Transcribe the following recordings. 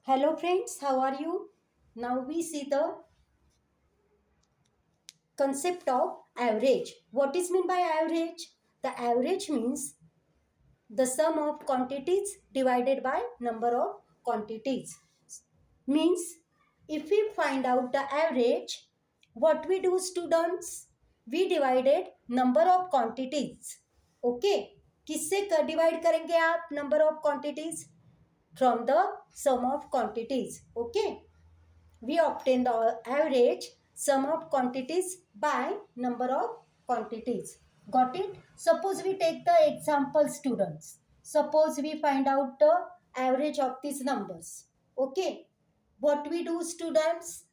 Hello friends, how are you? Now we see the concept of average. What is meant by average? The average means the sum of quantities divided by number of quantities. Means if we find out the average, what we do students? We divided number of quantities. Okay? किससे divide करेंगे आप number of quantities? From the sum of quantities. Okay? We obtain the average sum of quantities by number of quantities. Got it? Suppose we take the example students. Suppose we find out the average of these numbers. Okay. What we do students?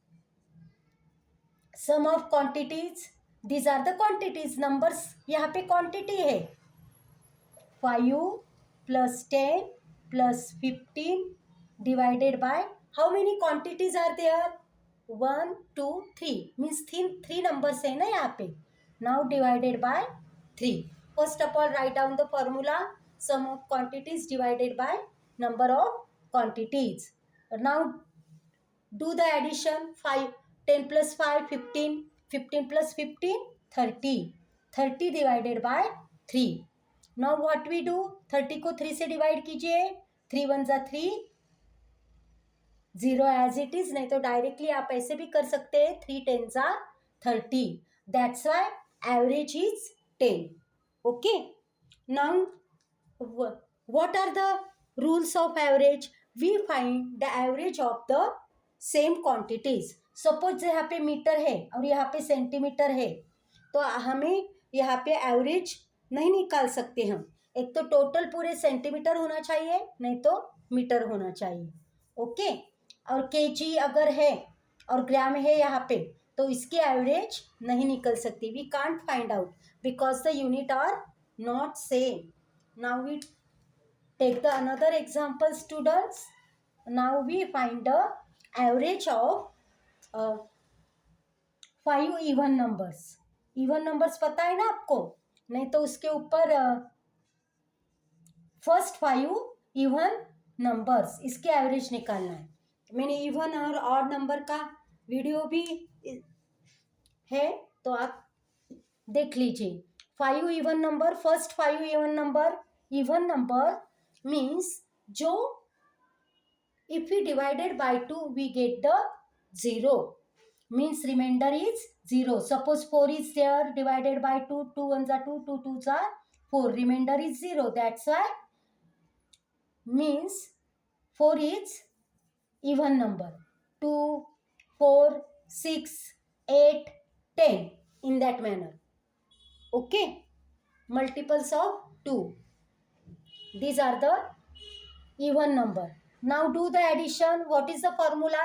Sum of quantities. These are the quantities. Numbers यहाँ पे quantity है. 5 plus 10 plus 15 divided by how many quantities are there? 1 2 3 means three numbers है ना यहाँ पे. Now divided by 3. First of all write down the formula. Sum of quantities divided by number of quantities. Now do the addition. 10 plus 5 15, 15 plus 15 30, 30 divided by 3. Now what we do? 30 को 3 से divide कीजिए. 3 1 जा 3, 0 as it is. नहीं तो directly आप ऐसे भी कर सकते हैं. 3 10 जा 30. That's why average is 10. Okay. Now what are the rules of average? We find the average of the same quantities. Suppose यहाँ पे मीटर है और यहाँ पे सेंटीमीटर है, तो हमें यहाँ पे एवरेज नहीं निकाल सकते हम. एक तो टोटल पूरे सेंटीमीटर होना चाहिए, नहीं तो मीटर होना चाहिए. ओके. और केजी अगर है और ग्राम है यहाँ पे, तो इसकी एवरेज नहीं निकल सकती. We can't find out because the unit are not same. Now we take the another example students. Now we find the average of 5 even numbers. even numbers पता है ना आपको? नहीं तो उसके ऊपर फर्स्ट 5 even numbers इसके एवरेज निकालना है. मैंने इवन और ऑड नंबर का वीडियो भी है, तो आप देख लीजिए. 5 even number, first 5 even number means जो if we divided by 2 we get the 0, means remainder is 0. Suppose 4 is there, divided by 2, 2 1s are 2, 2 2s are 4, remainder is 0. That's why means 4 is even number. 2 4 6 8 10 in that manner. Okay, multiples of 2. These are the even number. Now do the addition. What is the formula?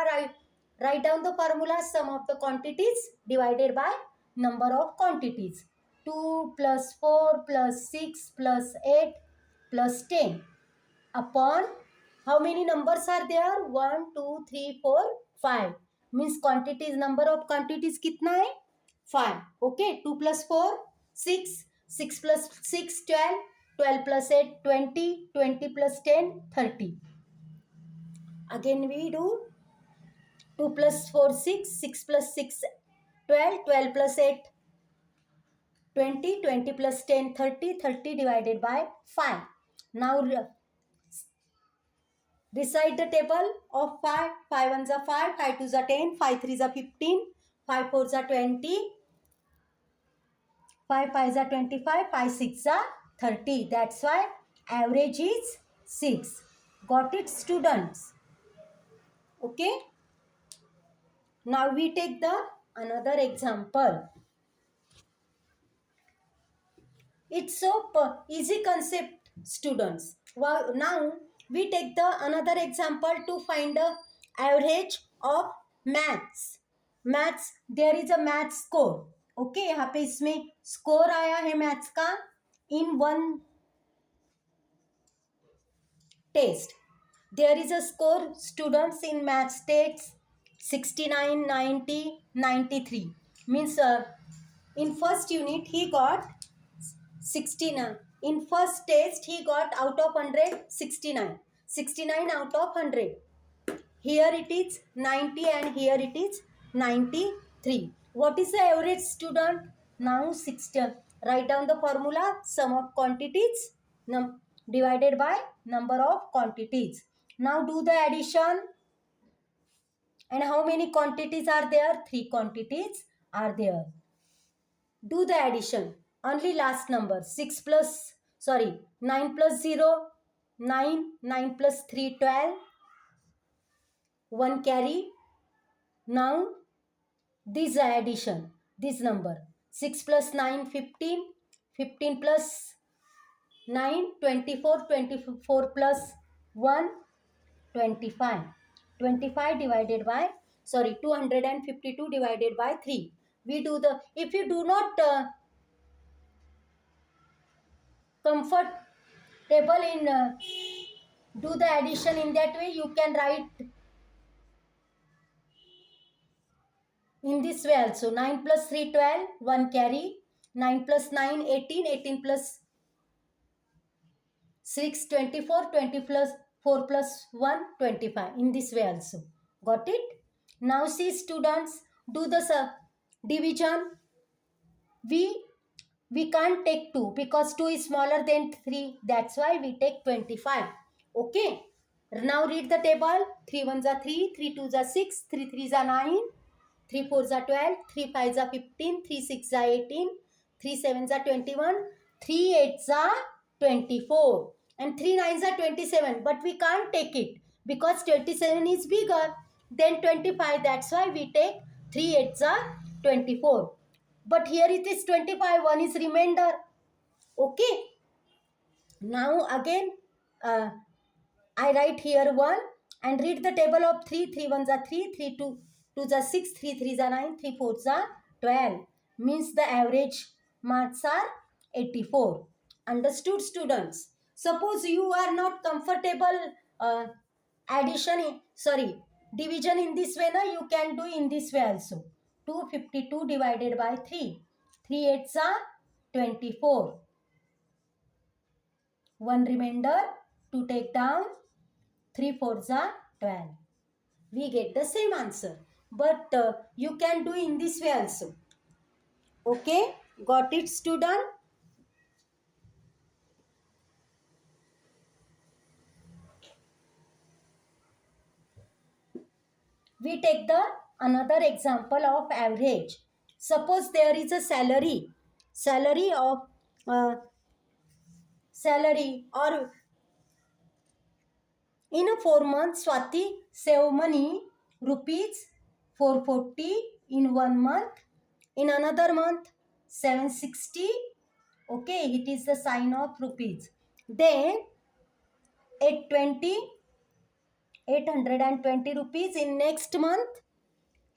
Write down the formula. Sum of the quantities divided by number of quantities. 2 plus 4 plus 6 plus 8 plus 10 upon how many numbers are there? 1 2 3 4 5. Means quantities, number of quantities कितना है? 5. Okay. 2 plus 4 6, 6 plus 6 12, 12 plus 8 20, 20 plus 10 30. Again we do 2 plus 4 6, 6 plus 6 12, 12 plus 8 20, 20 plus 10 30, 30 divided by 5. Now recite the table of 5. 5 1s are 5, 5 2s are 10, 5 3s are 15, 5 4s are 20, 5 5s are 25, 5 6s are 30. That's why average is 6. Got it students? Okay. Now we take the another example. It's so easy concept students. Now we take the another example to find the average of maths. Maths, there is a maths score. Okay यहाँ पे इसमें score आया है maths का in one test. There is a score students in maths test 69 90 93. Means in first unit he got 69. in first test he got out of 100 69 out of 100. Here it is 90 and here it is 93. What is the average, student? Now 60. Write down the formula, sum of quantities divided by number of quantities. Now do the addition. And how many quantities are there? 3 quantities are there. Do the addition. Only last number. 9 plus 0, 9. 9 plus 3, 12. 1 carry. Now this addition. This number. 6 plus 9, 15. 15 plus 9, 24. 24 plus 1, 25. 25 divided by, 252 divided by 3. We do the, if you do not comfortable in do the addition in that way, you can write in this way also. 9 plus 3, 12, 1 carry. 9 plus 9, 18, 18 plus 6, 24, 20 plus 4 plus 1, 25. In this way also. Got it? Now see, students, do the division. We can't take 2 because 2 is smaller than 3. That's why we take 25. Okay. Now read the table. 3 1s are 3, 3 2s are 6, 3 3s are 9, 3 4s are 12, 3 5s are 15, 3 6s are 18, 3 7s are 21, 3 8s are 24, and 3 9s are 27. But we can't take it because 27 is bigger than 25. That's why we take 3 8s are 24. But here it is 25, 1 is remainder. Okay. Now again, I write here 1 and read the table of 3. 3 1s are 3, 3 2s are 6, 3 3s are 9, 3 4s are 12. Means the average marks are 84. Understood, students? Suppose you are not comfortable division in this way, now you can do in this way also. 252 divided by 3. 3 8s are 24. 1 remainder to take down. 3 4s are 12. We get the same answer. But you can do in this way also. Okay? Got it, student? We take the another example of average. Suppose there is a salary or in a 4 months, Swati save money rupees 440 in 1 month. In another month, 760. Okay, it is the sign of rupees. Then 820 rupees in next month.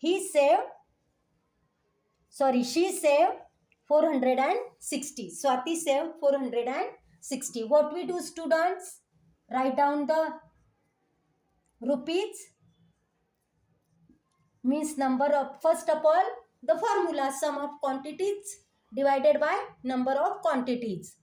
She saved 460. Swati saved 460. What we do, students? Write down the rupees. Means number of, first of all, the formula, sum of quantities divided by number of quantities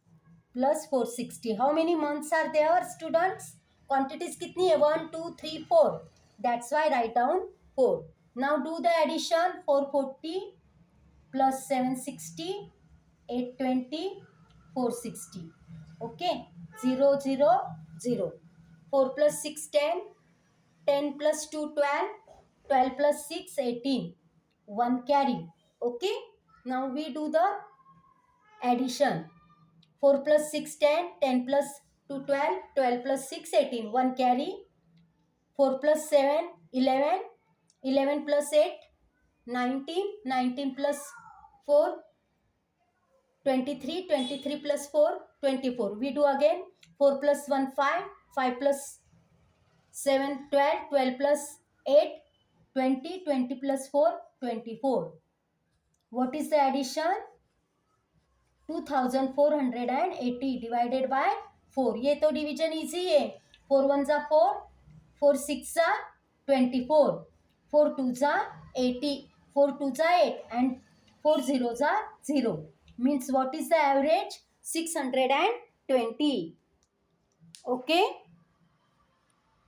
plus 460. How many months are there, students? Quantities kitni hai? 1, 2, 3, 4. That's why write down 4. Now do the addition. 440 plus 760, 820, 460. Okay. 0, 0, 0. 4 plus 6, 10. 10 plus 2, 12. 12 plus 6, 18. 1 carry. Okay. Now we do the addition. 4 plus 6, 10. 10 plus 2, 12. 12 plus 6, 18. 1 carry. 4 plus 7, 11. 11 plus 8, 19. 19 plus 4, 23. 23 plus 4, 24. We do again. 4 plus 1, 5. 5 plus 7, 12. 12 plus 8, 20. 20 plus 4, 24. What is the addition? 2480 divided by 4. ये तो division easy है. 4 1s are 4. 4 6s are 24. 4 2s are 80. 4 2s are 8. And 4 zeros are 0. Means what is the average? 620. Okay.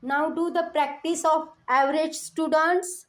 Now do the practice of average students.